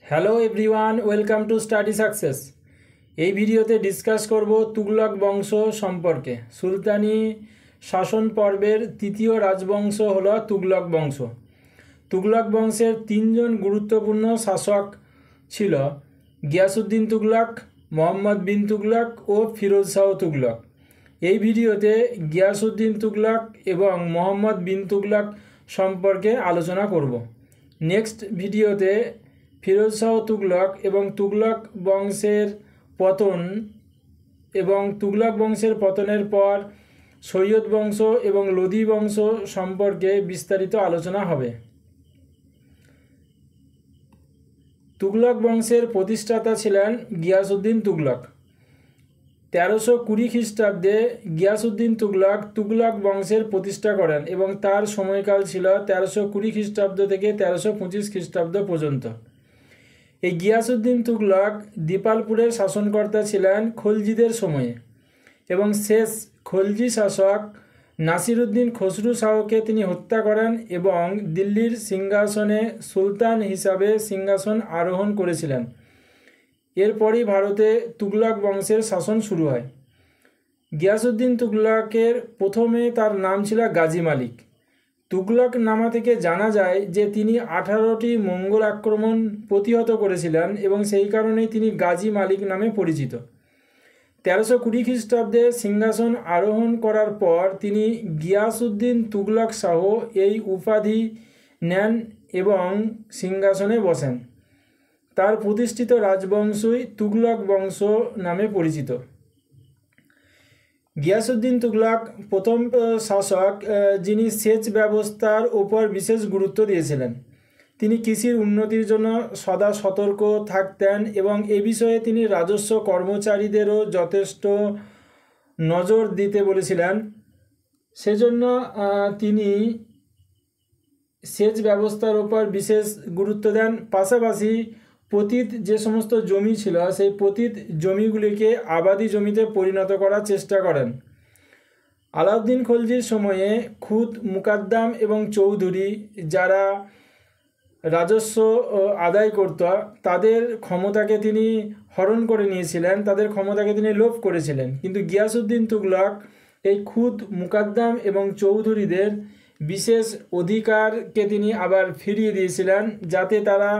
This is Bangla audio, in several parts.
Hello everyone, welcome to study success. এই ভিডিওতে ডিসকাস করব তুগলক বংশ সম্পর্কে। সুলতানি শাসন পর্বের তৃতীয় রাজবংশ হলো তুগলক বংশ। তুগলক বংশের তিনজন গুরুত্বপূর্ণ শাসক ছিল গিয়াসউদ্দিন তুগলক, মোহাম্মদ বিন তুগলক ও ফিরোজ শাহ তুগলক। এই ভিডিওতে গিয়াসউদ্দিন তুগলক এবং মোহাম্মদ বিন তুগলক সম্পর্কে আলোচনা করব। নেক্সট ভিডিওতে ফিরোজ শাহ তুগলক এবং তুগলক বংশের পতন এবং তুগলক বংশের পতনের পর সৈয়দ বংশ এবং লোদি বংশ সম্পর্কে বিস্তারিত আলোচনা হবে। তুগলক বংশের প্রতিষ্ঠাতা ছিলেন গিয়াসউদ্দিন তুগলক। 1320 খ্রিস্টাব্দে গিয়াসউদ্দিন তুগলক তুগলক বংশের প্রতিষ্ঠা করেন এবং তার সময়কাল ছিল 1320 খ্রিস্টাব্দ থেকে 1325 খ্রিস্টাব্দ পর্যন্ত। এই গিয়াসউদ্দিন তুগলক দীপালপুরের শাসনকর্তা ছিলেন খলজিদের সময়ে এবং শেষ খলজি শাসক নাসিরউদ্দিন খসরু শাহকে তিনি হত্যা করেন এবং দিল্লির সিংহাসনে সুলতান হিসাবে সিংহাসন আরোহণ করেছিলেন। এরপরই ভারতে তুগলক বংশের শাসন শুরু হয়। গিয়াসউদ্দিন তুগলকের প্রথমে তার নাম ছিল গাজী মালিক। তুগলক নামা থেকে জানা যায় যে তিনি 18টি মঙ্গল আক্রমণ প্রতিহত করেছিলেন এবং সেই কারণেই তিনি গাজী মালিক নামে পরিচিত। 1320 খ্রিস্টাব্দে সিংহাসন আরোহণ করার পর তিনি গিয়াসউদ্দিন তুগলক শাহ এই উপাধি নেন এবং সিংহাসনে বসেন। তার প্রতিষ্ঠিত রাজবংশই তুগলক বংশ নামে পরিচিত। গিয়াসউদ্দিন তুগলক প্রথম শাসক যিনি সেচ ব্যবস্থার ওপর বিশেষ গুরুত্ব দিয়েছিলেন। তিনি কৃষির উন্নতির জন্য সদা সতর্ক থাকতেন এবং এ বিষয়ে তিনি রাজস্ব কর্মচারীদেরও যথেষ্ট নজর দিতে বলেছিলেন। সেজন্য তিনি সেচ ব্যবস্থার ওপর বিশেষ গুরুত্ব দেন। পাশাপাশি পতিত যে সমস্ত জমি ছিল সেই পতিত জমিগুলিকে আবাদি জমিতে পরিণত করার চেষ্টা করেন। আলাউদ্দিন খলজির সময়ে খুদ, মুকাদ্দাম এবং চৌধুরী যারা রাজস্ব আদায় করত তাদের ক্ষমতাকে তিনি হরণ করে নিয়েছিলেন, তাদের ক্ষমতাকে তিনি লোপ করেছিলেন। কিন্তু গিয়াসউদ্দিন তুগলক এই খুদ, মুকাদ্দাম এবং চৌধুরীদের বিশেষ অধিকারকে তিনি আবার ফিরিয়ে দিয়েছিলেন যাতে তারা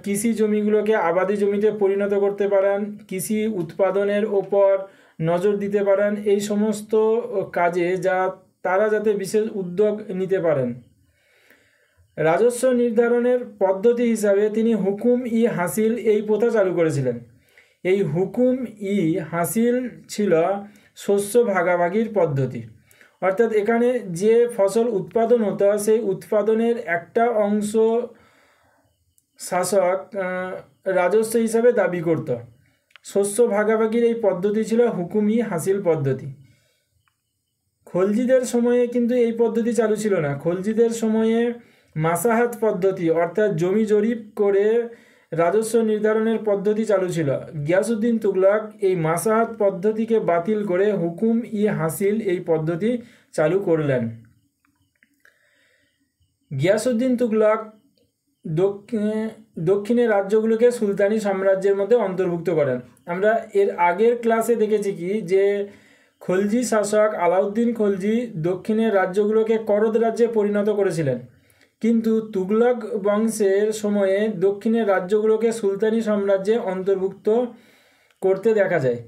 কৃষি জমিগুলোকে আবাদি জমিতে পরিণত করতে পারেন, কৃষি উৎপাদনের ওপর নজর দিতে পারেন, এই সমস্ত কাজে তারা যাতে বিশেষ উদ্যোগ নিতে পারেন। রাজস্ব নির্ধারণের পদ্ধতি হিসাবে তিনি হুকুম ই হাসিল এই প্রথা চালু করেছিলেন। এই হুকুম ই হাসিল ছিল শস্য ভাগাভাগির পদ্ধতি, অর্থাৎ এখানে যে ফসল উৎপাদন হতো সেই উৎপাদনের একটা অংশ শাসক রাজস্ব হিসাবে দাবি করত। শস্য ভাগাভাগির এই পদ্ধতি ছিল হুকুমি হাসিল পদ্ধতি। খলজিদের সময়ে কিন্তু এই পদ্ধতি চালু ছিল না। খলজিদের সময়ে মাসাহাত পদ্ধতি অর্থাৎ জমি জরিপ করে রাজস্ব নির্ধারণের পদ্ধতি চালু ছিল। গিয়াসউদ্দিন তুগলক এই মাসাহাত পদ্ধতিকে বাতিল করে হুকুম ই হাসিল এই পদ্ধতি চালু করলেন। গিয়াসউদ্দিন তুগলক দক্ষিণের রাজ্যগুলোকে সুলতানি সাম্রাজ্যের মধ্যে অন্তর্ভুক্ত করেন। আমরা এর আগের ক্লাসে দেখেছি কি যে খলজি শাসক আলাউদ্দিন খলজি দক্ষিণের রাজ্যগুলোকে করদ রাজ্যে পরিণত করেছিলেন, কিন্তু তুগলক বংশের সময়ে দক্ষিণের রাজ্যগুলোকে সুলতানি সাম্রাজ্যে অন্তর্ভুক্ত করতে দেখা যায়।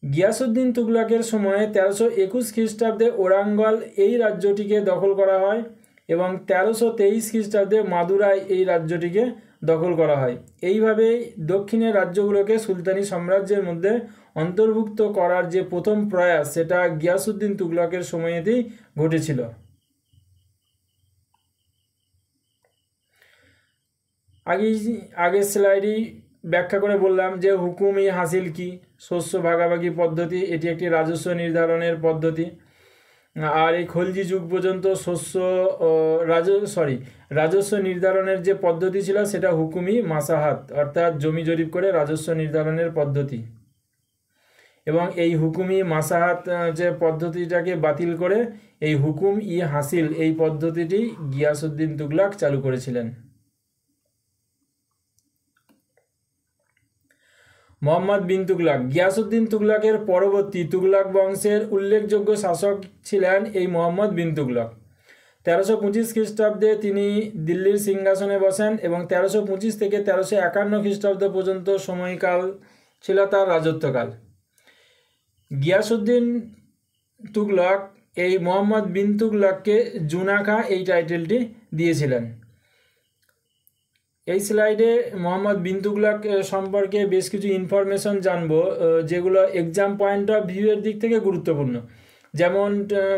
গিয়াসউদ্দিন তুগলকের সময়ে 1321 খ্রিস্টাব্দে ওরাঙ্গল এই রাজ্যটিকে দখল করা হয় এবং 1323 খ্রিস্টাব্দে মাদুরাই এই রাজ্যটিকে দখল করা হয়। এইভাবেই দক্ষিণের রাজ্যগুলোকে সুলতানি সাম্রাজ্যের মধ্যে অন্তর্ভুক্ত করার যে প্রথম প্রয়াস সেটা গিয়াসউদ্দিন তুগলকের সময়েতেই ঘটেছিল। আগের স্লাইডেই ব্যাখ্যা করে বললাম যে হুকুম ই হাসিল কি, শস্য ভাগাভাগি পদ্ধতি, এটি একটি রাজস্ব নির্ধারণের পদ্ধতি। আর এই খলজি যুগ পর্যন্ত রাজস্ব নির্ধারণের যে পদ্ধতি ছিল সেটা হুকুমি মাসাহাত অর্থাৎ জমি জরিপ করে রাজস্ব নির্ধারণের পদ্ধতি, এবং এই হুকুমি মাসাহাত যে পদ্ধতিটাকে বাতিল করে এই হুকুম ই হাসিল এই পদ্ধতিটি গিয়াসউদ্দিন তুগলক চালু করেছিলেন। মোহাম্মদ বিন তুগলক। গিয়াসউদ্দিন তুগলকের পরবর্তী তুগলক বংশের উল্লেখযোগ্য শাসক ছিলেন এই মোহাম্মদ বিন তুগলক। 1325 খ্রিস্টাব্দে তিনি দিল্লির সিংহাসনে বসেন এবং 1325 থেকে 1351 খ্রিস্টাব্দ পর্যন্ত সময়কাল ছিল তার রাজত্বকাল। গিয়াসউদ্দিন তুগলক এই মোহাম্মদ বিন তুগলককে জুনাখা এই টাইটেলটি দিয়েছিলেন। এই স্লাইডে মোহাম্মদ বিন তুগলক সম্পর্কে বেশ কিছু ইনফরমেশন জানবো, যেগুলো এক্সাম পয়েন্ট অফ ভিউয়ের দিক থেকে গুরুত্বপূর্ণ। যেমন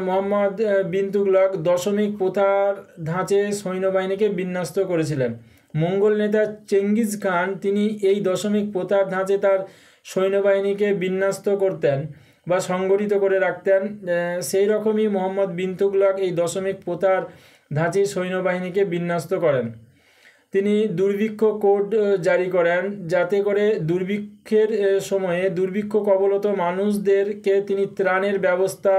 মোহাম্মদ বিন তুগলক দশমিক প্রথার ধাঁচে সৈন্যবাহিনীকে বিন্যস্ত করেছিলেন। মঙ্গল নেতা চেঙ্গিজ খান তিনি এই দশমিক প্রথার ধাঁচে তার সৈন্যবাহিনীকে বিন্যস্ত করতেন বা সংগঠিত করে রাখতেন। সেই রকমই মোহাম্মদ বিন তুগলক এই দশমিক প্রথার ধাঁচে সৈন্যবাহিনীকে বিন্যস্ত করেন। তিনি দুর্ভিক্ষ কোড জারি করেন, যাতে করে দুর্ভিক্ষের সময়ে দুর্ভিক্ষ কবলত মানুষদেরকে তিনি ত্রাণের ব্যবস্থা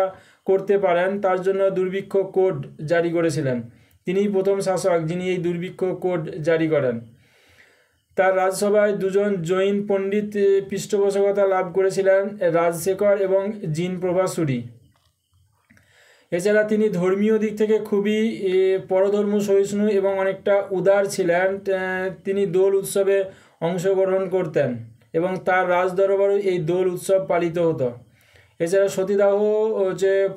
করতে পারেন। তার জন্য দুর্ভিক্ষ কোড জারি করেছিলেন। তিনিই প্রথম শাসক যিনি এই দুর্ভিক্ষ কোড জারি করেন। তার রাজসভায় দুজন জৈন পণ্ডিত পৃষ্ঠপোষকতা লাভ করেছিলেন, রাজশেখর এবং জিন প্রভাসুরি। এছাড়া তিনি ধর্মীয় দিক থেকে খুবই পরধর্ম সহিষ্ণু এবং অনেকটা উদার ছিলেন। তিনি দোল উৎসবে অংশগ্রহণ করতেন এবং তার রাজদরবারে এই দোল উৎসব পালিত হতো। এছাড়া সতীদাহ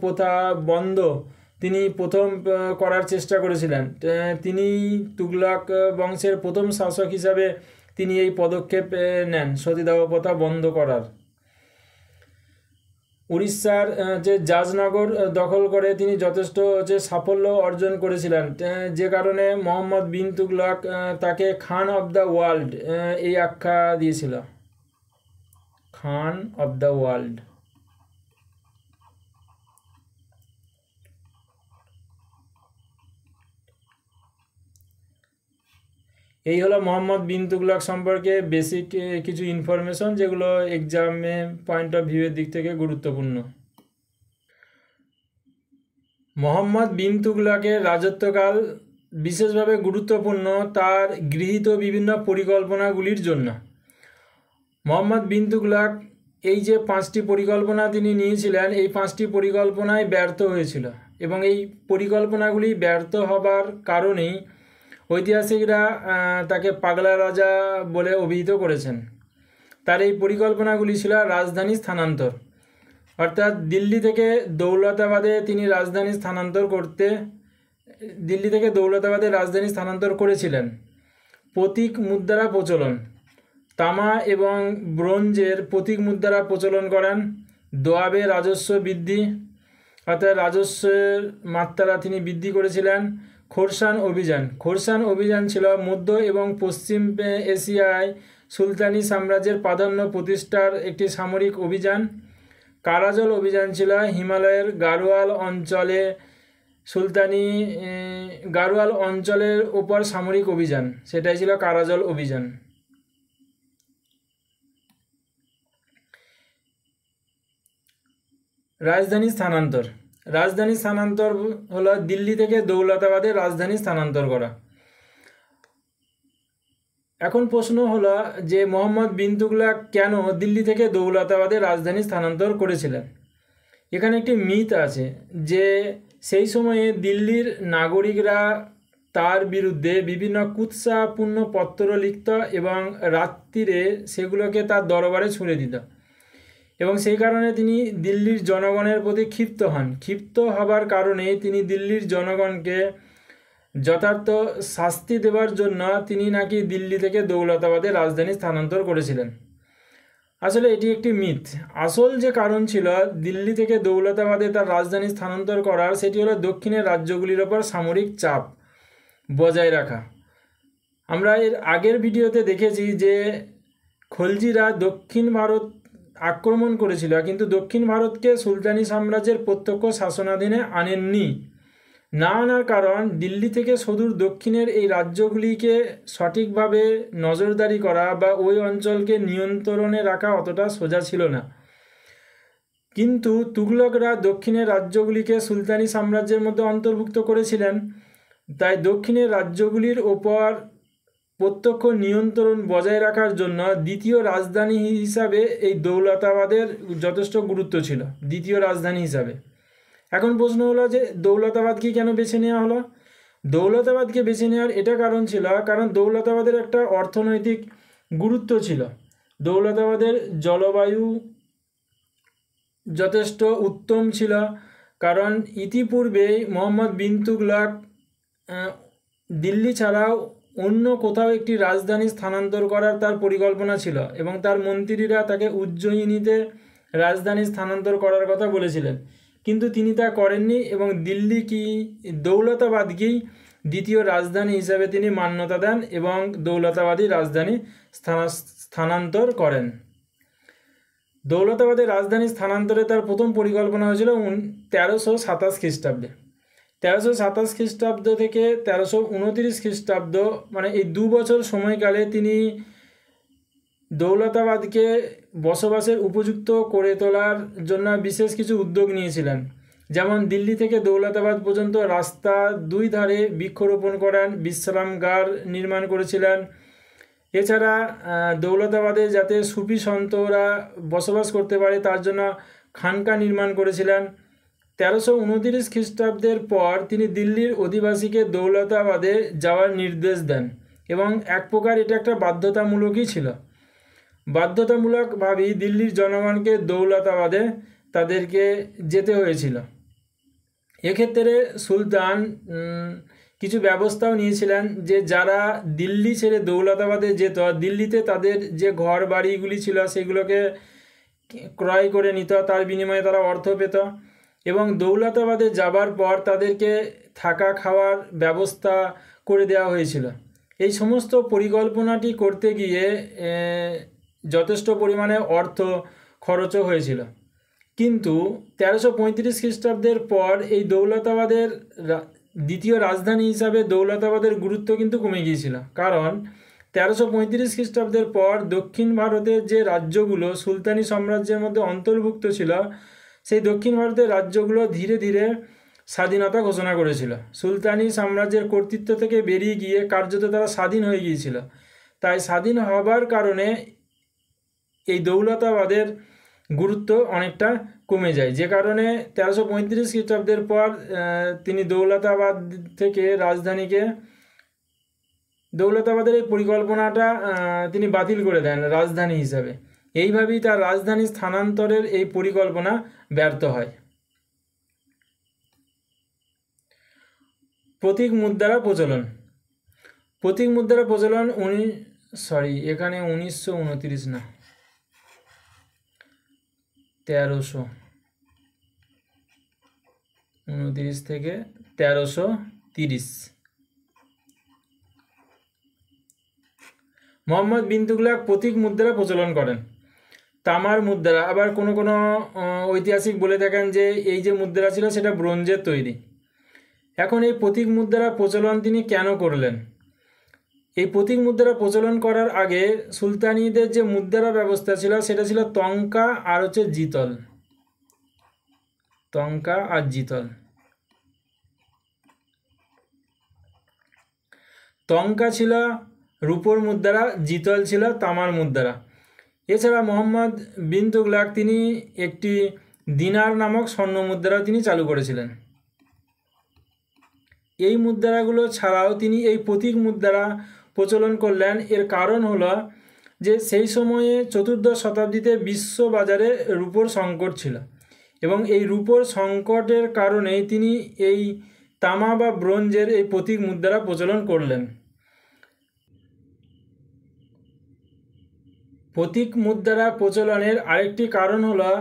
প্রথা বন্ধ তিনি প্রথম করার চেষ্টা করেছিলেন। তিনি তুগলক বংশের প্রথম শাসক হিসাবে তিনি এই পদক্ষেপ নেন সতীদাহ প্রথা বন্ধ করার। উড়িষ্যার জাজনগর দখল করে তিনি যথেষ্ট সাফল্য অর্জন করেছিলেন, যে কারণে মোহাম্মদ বিন তুগলক তাকে খান অব দ্য ওয়ার্ল্ড এই আখ্যা দিয়েছিল, খান অব দ্য ওয়ার্ল্ড। এই হলো মোহাম্মদ বিন তুগলক সম্পর্কে বেসিক কিছু ইনফরমেশন, যেগুলো এক্সামে পয়েন্ট অফ ভিউয়ের দিক থেকে গুরুত্বপূর্ণ। মোহাম্মদ বিন তুগলকের রাজত্বকাল বিশেষভাবে গুরুত্বপূর্ণ তার গৃহীত বিভিন্ন পরিকল্পনাগুলির জন্য। মোহাম্মদ বিন তুগলক এই যে 5টি পরিকল্পনা তিনি নিয়েছিলেন, এই 5টি পরিকল্পনায় ব্যর্থ হয়েছিল এবং এই পরিকল্পনাগুলি ব্যর্থ হবার কারণেই ঐতিহাসিকরা তাকে পাগলা রাজা বলে অভিহিত করেছেন। তার এই পরিকল্পনাগুলি ছিল রাজধানী স্থানান্তর, অর্থাৎ দিল্লি থেকে দৌলতাবাদে তিনি রাজধানী স্থানান্তর করেছিলেন। প্রতীক মুদ্রা প্রচলন, তামা এবং ব্রোঞ্জের প্রতীক মুদ্রা প্রচলন করেন। দোয়াবে রাজস্ব বৃদ্ধি, অর্থাৎ রাজস্বের মাত্রা তিনি বৃদ্ধি করেছিলেন। খোরসান অভিযান ছিল মধ্য এবং পশ্চিম এশিয়ায় সুলতানি সাম্রাজ্যের প্রাধান্য প্রতিষ্ঠার একটি সামরিক অভিযান। কারাজল অভিযান ছিল হিমালয়ের গাড়োয়াল অঞ্চলের ওপর সামরিক অভিযান, সেটাই ছিল কারাজল অভিযান। রাজধানী স্থানান্তর হলো দিল্লি থেকে দৌলতাবাদে রাজধানী স্থানান্তর করা। এখন প্রশ্ন হলো যে মোহাম্মদ বিন তুগলক কেন দিল্লি থেকে দৌলতাবাদে রাজধানী স্থানান্তর করেছিলেন। এখানে একটি মিথ আছে যে সেই সময়ে দিল্লির নাগরিকরা তার বিরুদ্ধে বিভিন্ন কুৎসাপূর্ণ পত্র লিখত এবং রাত্রিরে সেগুলোকে তার দরবারে ছুঁড়ে দিত এবং সেই কারণে তিনি দিল্লির জনগণের প্রতি ক্ষিপ্ত হবার কারণে তিনি দিল্লির জনগণকে যথার্থ শাস্তি দেওয়ার জন্য তিনি নাকি দিল্লি থেকে দৌলতাবাদে রাজধানী স্থানান্তর করেছিলেন। আসলে এটি একটি মিথ। আসল যে কারণ ছিল দিল্লি থেকে দৌলতাবাদে তার রাজধানী স্থানান্তর করার, সেটি হলো দক্ষিণের রাজ্যগুলির ওপর সামরিক চাপ বজায় রাখা। আমরা এর আগের ভিডিওতে দেখেছি যে খলজিরা দক্ষিণ ভারত আক্রমণ করেছিল, কিন্তু দক্ষিণ ভারতকে সুলতানি সাম্রাজ্যের প্রত্যক্ষ শাসনাধীনে আনেননি। না আনার কারণ দিল্লি থেকে সুদূর দক্ষিণের এই রাজ্যগুলিকে সঠিকভাবে নজরদারি করা বা ওই অঞ্চলকে নিয়ন্ত্রণে রাখা অতটা সোজা ছিল না। কিন্তু তুগলকরা দক্ষিণের রাজ্যগুলিকে সুলতানি সাম্রাজ্যের মধ্যে অন্তর্ভুক্ত করেছিলেন, তাই দক্ষিণের রাজ্যগুলির ওপর প্রত্যক্ষ নিয়ন্ত্রণ বজায় রাখার জন্য দ্বিতীয় রাজধানী হিসাবে এই দৌলতাবাদের যথেষ্ট গুরুত্ব ছিল, দ্বিতীয় রাজধানী হিসাবে। এখন প্রশ্ন হলো যে দৌলতাবাদকে কেন বেছে নেওয়া হলো? দৌলতাবাদকে বেছে নেওয়ার এটা কারণ ছিল, কারণ দৌলতাবাদের একটা অর্থনৈতিক গুরুত্ব ছিল। দৌলতাবাদের জলবায়ু যথেষ্ট উত্তম ছিল, কারণ ইতিপূর্বেই মোহাম্মদ বিন তুগলক দিল্লি ছাড়াও অন্য কোথাও একটি রাজধানী স্থানান্তর করার তার পরিকল্পনা ছিল এবং তার মন্ত্রীরা তাকে উজ্জয়িনীতে রাজধানী স্থানান্তর করার কথা বলেছিলেন, কিন্তু তিনি তা করেননি এবং দিল্লি কি দৌলতাবাদকেই দ্বিতীয় রাজধানী হিসাবে তিনি মান্যতা দেন এবং দৌলতাবাদী রাজধানী স্থানান্তর করেন। দৌলতাবাদের রাজধানী স্থানান্তরে তার প্রথম পরিকল্পনা হয়েছিল 1327 খ্রিস্টাব্দে। 1327 খ্রিস্টাব্দ থেকে 1329 খ্রিস্টাব্দ, মানে এই 2 বছর সময়কালে তিনি দৌলতাবাদকে বসবাসের উপযুক্ত করে তোলার জন্য বিশেষ কিছু উদ্যোগ নিয়েছিলেন। যেমন দিল্লি থেকে দৌলতাবাদ পর্যন্ত রাস্তা 2 ধারে বৃক্ষরোপণ করেন, বিশ্রামগার নির্মাণ করেছিলেন। এছাড়া দৌলতাবাদে যাতে সুফি সন্তরা বসবাস করতে পারে তার জন্য খানকা নির্মাণ করেছিলেন। 1329 খ্রিস্টাব্দের পর তিনি দিল্লির অধিবাসীকে দৌলতাবাদে যাওয়ার নির্দেশ দেন এবং এক প্রকার এটা একটা বাধ্যতামূলকই ছিল। বাধ্যতামূলকভাবেই দিল্লির জনগণকে দৌলতাবাদে তাদেরকে যেতে হয়েছিল। এক্ষেত্রে সুলতান কিছু ব্যবস্থাও নিয়েছিলেন যে যারা দিল্লি ছেড়ে দৌলতাবাদে যেত, দিল্লিতে তাদের যে ঘর বাড়িগুলি ছিল সেগুলোকে ক্রয় করে নিত, তার বিনিময়ে তারা অর্থ পেত এবং দৌলতাবাদে যাবার পর তাদেরকে থাকা খাওয়ার ব্যবস্থা করে দেওয়া হয়েছিল। এই সমস্ত পরিকল্পনাটি করতে গিয়ে যথেষ্ট পরিমাণে অর্থ খরচও হয়েছিল, কিন্তু 1335 খ্রিস্টাব্দের পর এই দৌলতাবাদের দ্বিতীয় রাজধানী হিসাবে দৌলতাবাদের গুরুত্ব কিন্তু কমে গিয়েছিল, কারণ 1335 খ্রিস্টাব্দের পর দক্ষিণ ভারতের যে রাজ্যগুলো সুলতানি সাম্রাজ্যের মধ্যে অন্তর্ভুক্ত ছিল সেই দক্ষিণ ভারতের রাজ্যগুলো ধীরে ধীরে স্বাধীনতা ঘোষণা করেছিল। সুলতানি সাম্রাজ্যের কর্তৃত্ব থেকে বেরিয়ে গিয়ে কার্যত তারা স্বাধীন হয়ে গিয়েছিল। তাই স্বাধীন হবার কারণে এই দৌলতাবাদের গুরুত্ব অনেকটা কমে যায়, যে কারণে 1335 খ্রিস্টাব্দের পর তিনি দৌলতাবাদ থেকে রাজধানীকে দৌলতাবাদের এই পরিকল্পনাটা তিনি বাতিল করে দেন রাজধানী হিসাবে। এইভাবেই তার রাজধানী স্থানান্তরের এই পরিকল্পনা ব্যর্থ হয়। প্রতীক মুদ্রা প্রচলন। প্রতীক মুদ্রা প্রচলন এখানে 1929 না, 1329 থেকে 1330। মোহাম্মদ বিন তুগলক প্রতীক মুদ্রা প্রচলন করেন। তামার মুদ্রা, আবার কোনো কোনো ঐতিহাসিক বলে থাকেন যে এই যে মুদ্রা ছিল সেটা ব্রোঞ্জের তৈরি। এখন এই প্রতীক মুদ্রা প্রচলন তিনি কেন করলেন? এই প্রতীক মুদ্রা প্রচলন করার আগে সুলতানিদের যে মুদ্রা ব্যবস্থা ছিল সেটা ছিল তঙ্কা আর জিতল। তঙ্কা আর জিতল। তঙ্কা ছিল রূপোর মুদ্রা, জিতল ছিল তামার মুদ্রা। এছাড়া মোহাম্মদ বিন তুগলক তিনি একটি দিনার নামক স্বর্ণ মুদ্রা তিনি চালু করেছিলেন। এই মুদ্রাগুলো ছাড়াও তিনি এই প্রতীক মুদ্রা প্রচলন করলেন। এর কারণ হলো যে সেই সময়ে 14 শতাব্দীতে বিশ্ব বাজারে রূপোর সংকট ছিল এবং এই রূপোর সংকটের কারণেই তিনি এই তামা বা ব্রোঞ্জের এই প্রতীক মুদ্রা প্রচলন করলেন। প্রতীক মুদ্রা প্রচলনের আরেকটি কারণ হলো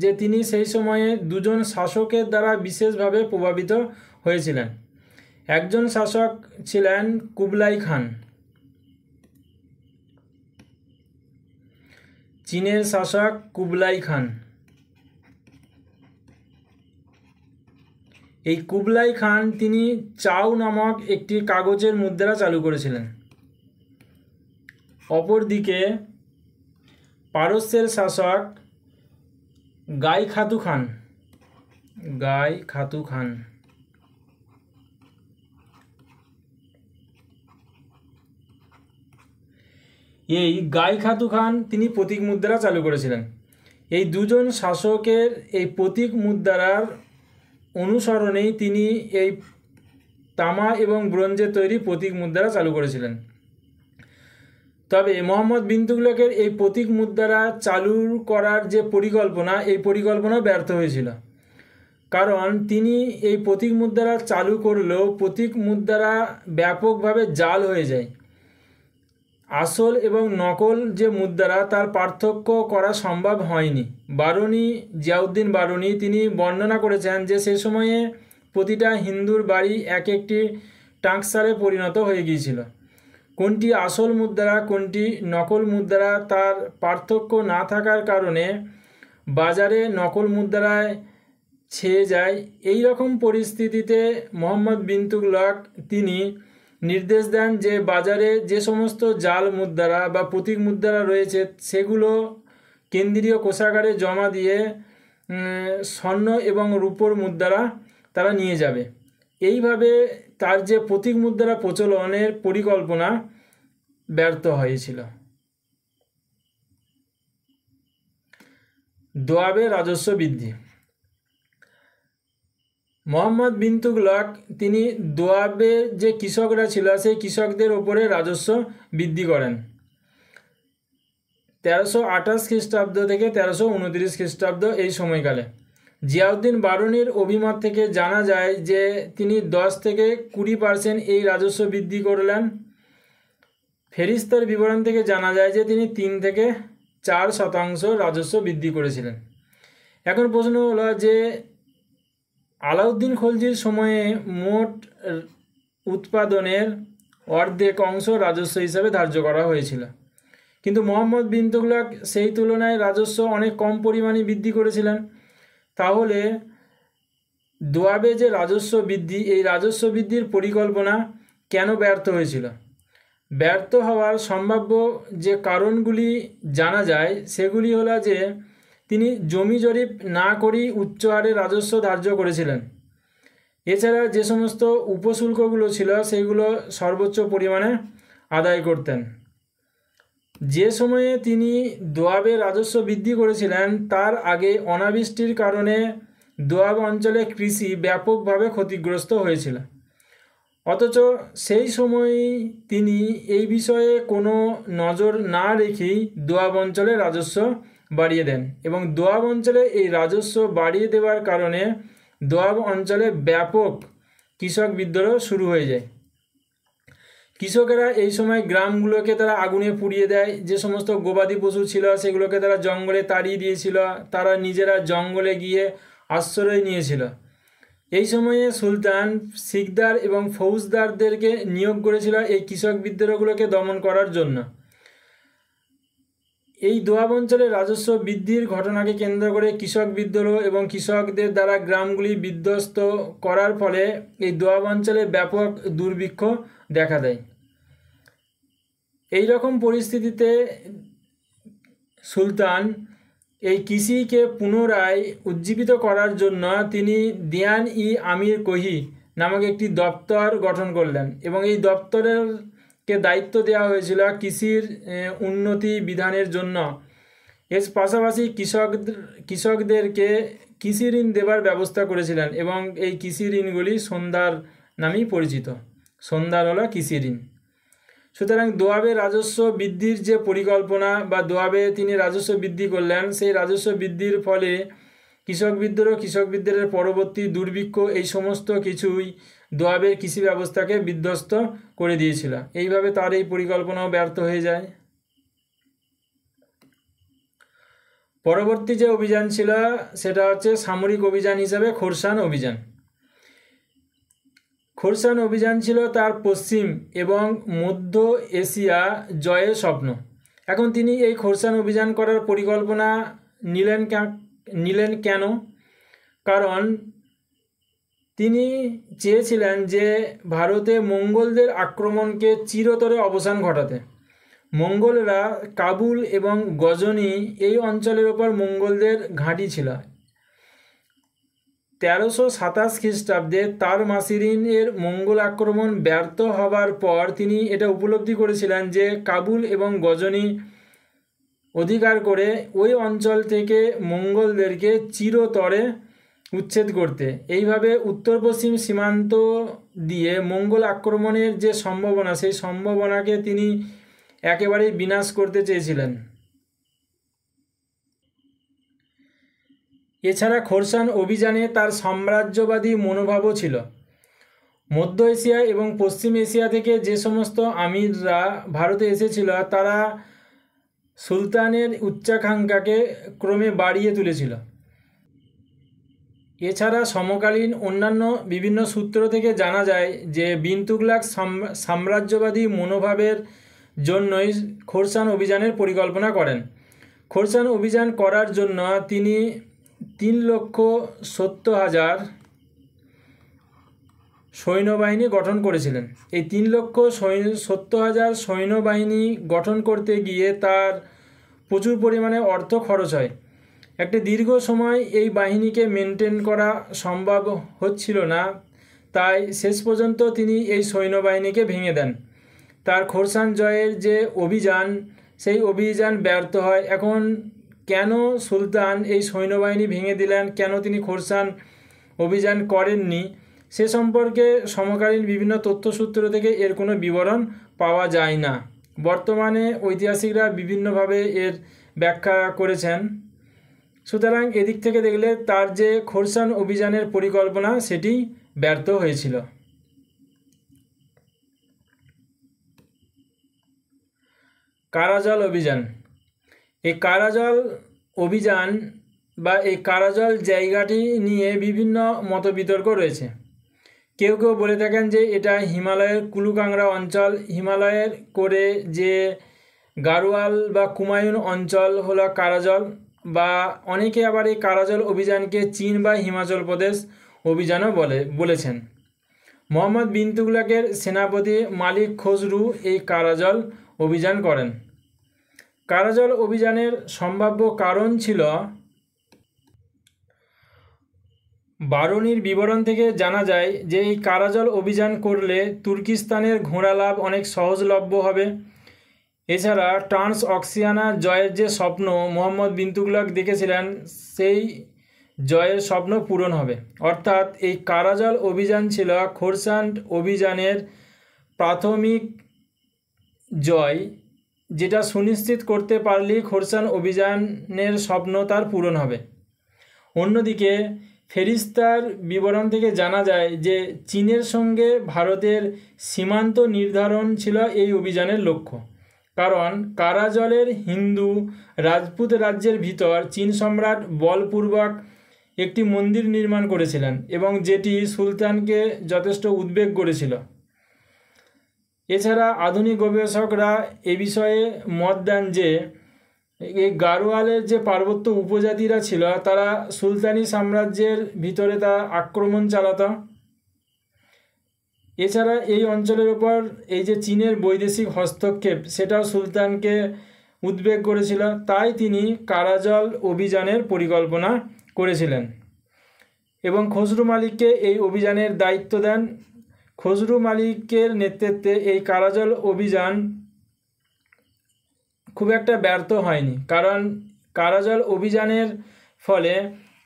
যে তিনি সেই সময়ে 2জন শাসকের দ্বারা বিশেষভাবে প্রভাবিত হয়েছিলেন। একজন শাসক ছিলেন কুবলাই খান, চীনের শাসক কুবলাই খান। এই কুবলাই খান তিনি চাও নামক একটি কাগজের মুদ্রা চালু করেছিলেন। অপরদিকে পারস্যের শাসক গাই খাতু খান এই গাই খাতু খান তিনি প্রতীক মুদ্রা চালু করেছিলেন। এই দুজন শাসকের এই প্রতীক মুদ্রার অনুসরণেই তিনি এই তামা এবং ব্রোঞ্জের তৈরি প্রতীক মুদ্রা চালু করেছিলেন। তবে মোহাম্মদ বিন তুগলকের এই প্রতীক মুদ্রা চালু করার যে পরিকল্পনা, এই পরিকল্পনা ব্যর্থ হয়েছিল। কারণ তিনি এই প্রতীক মুদ্রা চালু করলেও প্রতীক মুদ্রা ব্যাপকভাবে জাল হয়ে যায়। আসল এবং নকল যে মুদ্রা তার পার্থক্য করা সম্ভব হয়নি। বারুণী, জিয়াউদ্দিন বারুণী তিনি বর্ণনা করেছেন যে সে সময়ে প্রতিটা হিন্দুর বাড়ি এক একটি টাঁকশালে পরিণত হয়ে গিয়েছিল। কোনটি আসল মুদ্রা কোনটি নকল মুদ্রা তার পার্থক্য না থাকার কারণে বাজারে নকল মুদ্রায় ছেয়ে যায়। এই রকম পরিস্থিতিতে মোহাম্মদ বিন তুগলক তিনি নির্দেশ দেন যে বাজারে যে সমস্ত জাল মুদ্রা বা প্রতীক মুদ্রা রয়েছে সেগুলো কেন্দ্রীয় কোষাগারে জমা দিয়ে স্বর্ণ এবং রূপোর মুদ্রা তারা নিয়ে যাবে। এইভাবে তার যে প্রতীক মুদ্রা প্রচলনের পরিকল্পনা ব্যর্থ হয়েছিল। দোয়াবে রাজস্ব বৃদ্ধি। মোহাম্মদ বিন তুগলক তিনি দোয়াবের যে কৃষকরা ছিল সেই কৃষকদের ওপরে রাজস্ব বৃদ্ধি করেন 1328 খ্রিস্টাব্দ থেকে 1329 খ্রিস্টাব্দ এই সময়কালে। জিয়াউদ্দিন বারুণীর অভিমত থেকে জানা যায় যে তিনি 10 থেকে 20% এই রাজস্ব বৃদ্ধি করলেন। ফেরিস্তার বিবরণ থেকে জানা যায় যে তিনি 3 থেকে 4% রাজস্ব বৃদ্ধি করেছিলেন। এখন প্রশ্ন হলো যে আলাউদ্দিন খলজির সময়ে মোট উৎপাদনের অর্ধেক অংশ রাজস্ব হিসাবে ধার্য করা হয়েছিল, কিন্তু মোহাম্মদ বিন তুগলক সেই তুলনায় রাজস্ব অনেক কম পরিমাণে বৃদ্ধি করেছিলেন। তাহলে দোয়াবে যে রাজস্ব বৃদ্ধি, এই রাজস্ব বৃদ্ধির পরিকল্পনা কেন ব্যর্থ হয়েছিল? ব্যর্থ হওয়ার সম্ভাব্য যে কারণগুলি জানা যায় সেগুলি হলো যে তিনি জমি জরিপ না করেই উচ্চ হারে রাজস্ব ধার্য করেছিলেন। এছাড়া যে সমস্ত উপশুল্কগুলো ছিল সেগুলো সর্বোচ্চ পরিমাণে আদায় করতেন। যে সময়ে তিনি দোয়াবে রাজস্ব বৃদ্ধি করেছিলেন তার আগে অনাবৃষ্টির কারণে দোয়াব অঞ্চলে কৃষি ব্যাপকভাবে ক্ষতিগ্রস্ত হয়েছিল। অথচ সেই সময়ই তিনি এই বিষয়ে কোনো নজর না রেখেই দোয়াব অঞ্চলে রাজস্ব বাড়িয়ে দেন এবং দোয়াব অঞ্চলে এই রাজস্ব বাড়িয়ে দেওয়ার কারণে দোয়াব অঞ্চলে ব্যাপক কৃষক বিদ্রোহ শুরু হয়ে যায়। কৃষকেরা এই সময় গ্রামগুলোকে তারা আগুনে পুড়িয়ে দেয়। যে সমস্ত গবাদি পশু ছিল সেগুলোকে তারা জঙ্গলে তাড়িয়ে দিয়েছিল, তারা নিজেরা জঙ্গলে গিয়ে আশ্রয় নিয়েছিল। এই সময়ে সুলতান সিকদার এবং ফৌজদারদেরকে নিয়োগ করেছিল এই কৃষক বিদ্রোহগুলোকে দমন করার জন্য। এই দোয়াব অঞ্চলে রাজস্ব বৃদ্ধির ঘটনাকে কেন্দ্র করে কৃষক বিদ্রোহ এবং কৃষকদের দ্বারা গ্রামগুলি বিধ্বস্ত করার ফলে এই দোয়াব অঞ্চলে ব্যাপক দুর্ভিক্ষ দেখা দেয়। এই রকম পরিস্থিতিতে সুলতান এই কৃষিকে পুনরায় উজ্জীবিত করার জন্য তিনি দিয়ান ই আমির কোহি নামক একটি দপ্তর গঠন করলেন এবং এই দপ্তরেরকে দায়িত্ব দেওয়া হয়েছিল কৃষির উন্নতি বিধানের জন্য। এর পাশাপাশি কৃষকদেরকে কৃষি ঋণ দেবার ব্যবস্থা করেছিলেন এবং এই কৃষি ঋণগুলি সন্ধ্যার নামেই পরিচিত। সন্ধ্যার হলো কৃষি ঋণ। সুতরাং দোয়াবে রাজস্ব বৃদ্ধির যে পরিকল্পনা বা দোয়াবে তিনি রাজস্ব বৃদ্ধি করলেন, সেই রাজস্ব বৃদ্ধির ফলে কৃষক বিদ্রোহের পরবর্তী দুর্ভিক্ষ এই সমস্ত কিছুই দোয়াবের কৃষি ব্যবস্থাকে বিধ্বস্ত করে দিয়েছিল। এইভাবে তার এই পরিকল্পনাও ব্যর্থ হয়ে যায়। পরবর্তী যে অভিযান ছিল সেটা হচ্ছে সামরিক অভিযান হিসাবে খোরসান অভিযান। খোরসান অভিযান ছিল তার পশ্চিম এবং মধ্য এশিয়া জয়ের স্বপ্ন। এখন তিনি এই খোরসান অভিযান করার পরিকল্পনা নিলেন কেন? কারণ তিনি চেয়েছিলেন যে ভারতে মঙ্গলদের আক্রমণকে চিরতরে অবসান ঘটাতে। মঙ্গলরা কাবুল এবং গজনি এই অঞ্চলের ওপর মঙ্গলদের ঘাঁটি ছিল। 1327 খ্রিস্টাব্দে তার মাসিরিনের মঙ্গল আক্রমণ ব্যর্থ হবার পর তিনি এটা উপলব্ধি করেছিলেন যে কাবুল এবং গজনি অধিকার করে ওই অঞ্চল থেকে মঙ্গলদেরকে চিরতরে উচ্ছেদ করতে। এইভাবে উত্তর পশ্চিম সীমান্ত দিয়ে মঙ্গল আক্রমণের যে সম্ভাবনা, সেই সম্ভাবনাকে তিনি একেবারেই বিনাশ করতে চেয়েছিলেন। এছাড়া খোরসান অভিযানে তার সাম্রাজ্যবাদী মনোভাবও ছিল। মধ্য এশিয়া এবং পশ্চিম এশিয়া থেকে যে সমস্ত আমিররা ভারতে এসেছিল তারা সুলতানের উচ্চাকাঙ্ক্ষাকে ক্রমে বাড়িয়ে তুলেছিল। এছাড়া সমকালীন অন্যান্য বিভিন্ন সূত্র থেকে জানা যায় যে বিন তুগলক সাম্রাজ্যবাদী মনোভাবের জন্যই খোরসান অভিযানের পরিকল্পনা করেন। খোরসান অভিযান করার জন্য তিনি 3,70,000 সৈন্যবাহিনী গঠন করেছিলেন। এই 3,70,000 সৈন্যবাহিনী গঠন করতে গিয়ে তার প্রচুর পরিমাণে অর্থ খরচ হয়। একটি দীর্ঘ সময় এই বাহিনীকে মেনটেন করা সম্ভব হচ্ছিল না, তাই শেষ পর্যন্ত তিনি এই সৈন্যবাহিনীকে ভেঙে দেন। তার খোরসান জয়ের যে অভিযান, সেই অভিযান ব্যর্থ হয়। এখন কেন সুলতান এই সৈন্যবাহিনী ভেঙে দিলেন, কেন তিনি খোরসান অভিযান করেননি, সে সম্পর্কে সমকালীন বিভিন্ন তথ্যসূত্র থেকে এর কোনো বিবরণ পাওয়া যায় না। বর্তমানে ঐতিহাসিকরা বিভিন্নভাবে এর ব্যাখ্যা করেছেন। সুতরাং এদিক থেকে দেখলে তার যে খোরসান অভিযানের পরিকল্পনা সেটি ব্যর্থ হয়েছিল। কারাজল অভিযান। এই কারাজল অভিযান বা এই কারাজল জায়গাটি নিয়ে বিভিন্ন মতবিতর্ক রয়েছে। কেউ কেউ বলে থাকেন যে এটা হিমালয়ের কুলুকাংরা অঞ্চল, হিমালয়ের করে যে গাড়োয়াল বা কুমায়ুন অঞ্চল হলো কারাজল, বা অনেকে আবার এই কারাজল অভিযানকে চীন বা হিমাচল প্রদেশ অভিযানও বলেছেন। মোহাম্মদ বিন তুগলকের সেনাপতি মালিক খসরু এই কারাজল অভিযান করেন। কারাজল অভিযানের সম্ভাব্য কারণ ছিল, বারুনির বিবরণ থেকে জানা যায় যে এই কারাজল অভিযান করলে তুর্কিস্তানের ঘোড়া লাভ অনেক সহজলভ্য হবে। এছাড়া ট্রান্স অক্সিয়ানা জয়ের যে স্বপ্ন মোহাম্মদ বিন তুগলক দেখেছিলেন, সেই জয়ের স্বপ্ন পূরণ হবে। অর্থাৎ এই কারাজল অভিযান ছিল খোরসান অভিযানের প্রাথমিক জয়, যেটা সুনিশ্চিত করতে পারলেই খোরসান অভিযানের স্বপ্ন তার পূরণ হবে। অন্যদিকে ফেরিস্তার বিবরণ থেকে জানা যায় যে চীনের সঙ্গে ভারতের সীমান্ত নির্ধারণ ছিল এই অভিযানের লক্ষ্য। কারণ কারাজলের হিন্দু রাজপুত রাজ্যের ভিতর চীন সম্রাট বলপূর্বক একটি মন্দির নির্মাণ করেছিলেন এবং যেটি সুলতানকে যথেষ্ট উদ্বেগ করেছিল। এছাড়া আধুনিক গবেষকরা এ বিষয়ে মত দেন যে এই গাড়োয়ালের যে পার্বত্য উপজাতিরা ছিল তারা সুলতানি সাম্রাজ্যের ভিতরে তা আক্রমণ চালাত। এছাড়া এই অঞ্চলের ওপর এই যে চীনের বৈদেশিক হস্তক্ষেপ, সেটাও সুলতানকে উদ্বেগ করেছিল, তাই তিনি কারাজল অভিযানের পরিকল্পনা করেছিলেন এবং খসরু মালিককে এই অভিযানের দায়িত্ব দেন। খসরু মালিকের নেতৃত্বে এই কারাজল অভিযান খুব একটা ব্যর্থ হয়নি, কারণ কারাজল অভিযানের ফলে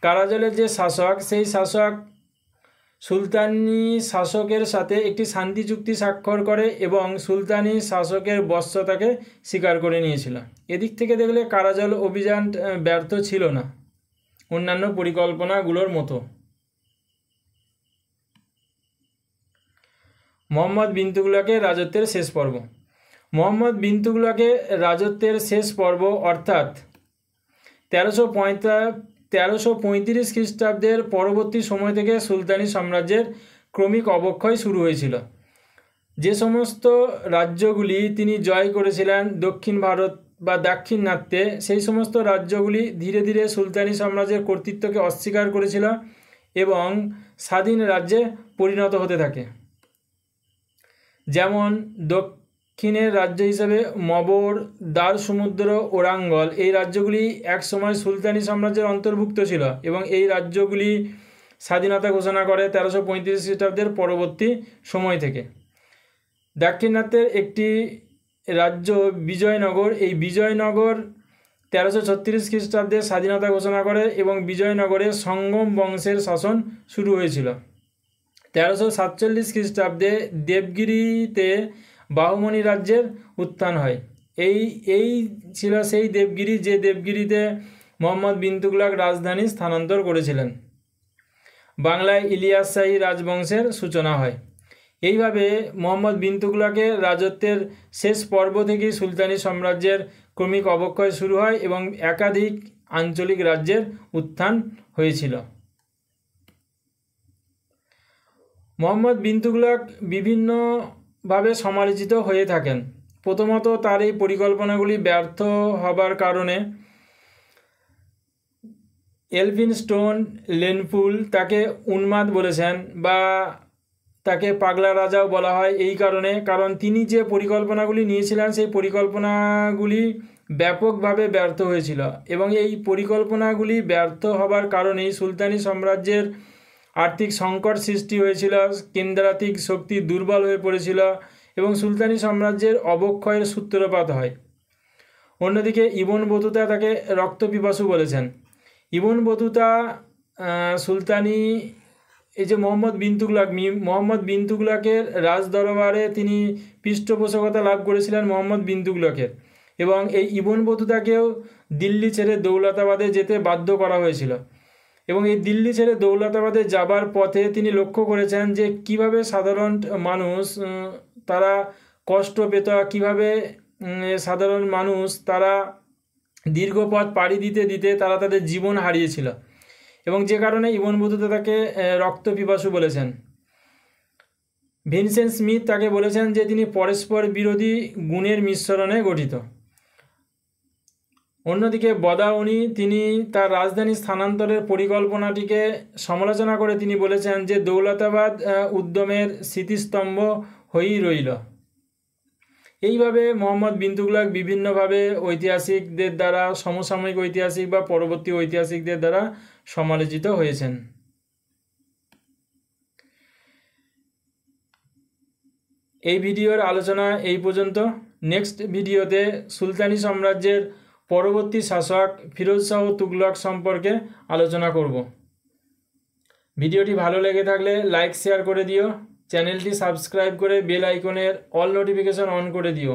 কারাজলের যে শাসক, সেই শাসক সুলতানি শাসকের সাথে একটি শান্তি চুক্তি স্বাক্ষর করে এবং সুলতানি শাসকের বশ্যতাকে স্বীকার করে নিয়েছিল। এদিক থেকে দেখলে কারাজল অভিযান ব্যর্থ ছিল না অন্যান্য পরিকল্পনাগুলোর মতো। মোহাম্মদ বিন তুগলকের রাজত্বের শেষ পর্ব। মোহাম্মদ বিন তুগলকের রাজত্বের শেষ পর্ব অর্থাৎ 1335 খ্রিস্টাব্দের পরবর্তী সময় থেকে সুলতানি সাম্রাজ্যের ক্রমিক অবক্ষয় শুরু হয়েছিল। যে সমস্ত রাজ্যগুলি তিনি জয় করেছিলেন দক্ষিণ ভারত বা দাক্ষিণাত্যে, সেই সমস্ত রাজ্যগুলি ধীরে ধীরে সুলতানি সাম্রাজ্যের কর্তৃত্বকে অস্বীকার করেছিল এবং স্বাধীন রাজ্যে পরিণত হতে থাকে। যেমন দক্ষিণের রাজ্য হিসেবে মবর, দার সমুদ্র, ওরাঙ্গল, এই রাজ্যগুলি একসময় সুলতানি সাম্রাজ্যের অন্তর্ভুক্ত ছিল এবং এই রাজ্যগুলি স্বাধীনতা ঘোষণা করে 1335 খ্রিস্টাব্দের পরবর্তী সময় থেকে। দাক্ষিণাত্যের একটি রাজ্য বিজয়নগর, এই বিজয়নগর 1336 খ্রিস্টাব্দে স্বাধীনতা ঘোষণা করে এবং বিজয়নগরে সঙ্গম বংশের শাসন শুরু হয়েছিল। 1347 খ্রিস্টাব্দে দেবগিরিতে বাহুমনি রাজ্যের উত্থান হয়। এই ছিল সেই দেবগিরি যে দেবগিরিতে মোহাম্মদ বিন তুগলক রাজধানী স্থানান্তর করেছিলেন। বাংলায় ইলিয়াস শাহী রাজবংশের সূচনা হয়। এইভাবে মোহাম্মদ বিন তুগলকের রাজত্বের শেষ পর্ব থেকেই সুলতানি সাম্রাজ্যের ক্রমিক অবক্ষয় শুরু হয় এবং একাধিক আঞ্চলিক রাজ্যের উত্থান হয়েছিল। মোহাম্মদ বিন তুগলক বিভিন্নভাবে সমালোচিত হয়ে থাকেন। প্রথমত তার এই পরিকল্পনাগুলি ব্যর্থ হবার কারণে এলফিনস্টোন লেনফুল তাকে উন্মাদ বলেছেন বা তাকে পাগলা রাজাও বলা হয় এই কারণ তিনি যে পরিকল্পনাগুলি নিয়েছিলেন সেই পরিকল্পনাগুলি ব্যাপকভাবে ব্যর্থ হয়েছিল এবং এই পরিকল্পনাগুলি ব্যর্থ হবার কারণেই সুলতানি সাম্রাজ্যের আর্থিক সংকট সৃষ্টি হয়েছিল, কেন্দ্রাতিক শক্তি দুর্বল হয়ে পড়েছিল এবং সুলতানি সাম্রাজ্যের অবক্ষয়ের সূত্রপাত হয়। অন্যদিকে ইবন বতুতা তাকে রক্তপিপাসু বলেছেন। ইবন বতুতা সুলতানি এই যে মোহাম্মদ বিন তুগলকের রাজ দরবারে তিনি পৃষ্ঠপোষকতা লাভ করেছিলেন মোহাম্মদ বিন তুগলকের এবং এই ইবন বতুতাকেও দিল্লি ছেড়ে দৌলতাবাদে যেতে বাধ্য করা হয়েছিল এবং এই দিল্লি ছেড়ে দৌলতাবাদে যাবার পথে তিনি লক্ষ্য করেছেন যে কিভাবে সাধারণ মানুষ তারা কষ্ট পেত, কিভাবে সাধারণ মানুষ তারা দীর্ঘ পথ পাড়ি দিতে দিতে তারা তাদের জীবন হারিয়েছিল এবং যে কারণে ইবন বতুতা তাকে রক্তপিপাসু বলেছেন। ভিনসেন্ট স্মিথ তাকে বলেছেন যে তিনি পরস্পর বিরোধী গুণের মিশ্রণে গঠিত। অন্যদিকে বদাউনি তিনি তার রাজধানী স্থানান্তরের পরিকল্পনাটিকে সমালোচনা করে তিনি বলেছেন যে দৌলতাবাদ উদ্যমের স্মৃতিস্তম্ভ হয়েই রইল। এইভাবে মোহাম্মদ বিন তুগলক বিভিন্নভাবে ঐতিহাসিকদের দ্বারা, সমসাময়িক ঐতিহাসিক বা পরবর্তী ঐতিহাসিকদের দ্বারা সমালোচিত হয়েছেন। এই ভিডিওর আলোচনা এই পর্যন্ত। নেক্সট ভিডিওতে সুলতানি সাম্রাজ্যের পরবর্তী শাসক ফিরোজ শাহ তুগলক সম্পর্কে আলোচনা করব। ভিডিওটি ভালো লেগে থাকলে লাইক শেয়ার করে দিও, চ্যানেলটি সাবস্ক্রাইব করে বেল আইকনের অল নোটিফিকেশন অন করে দিও।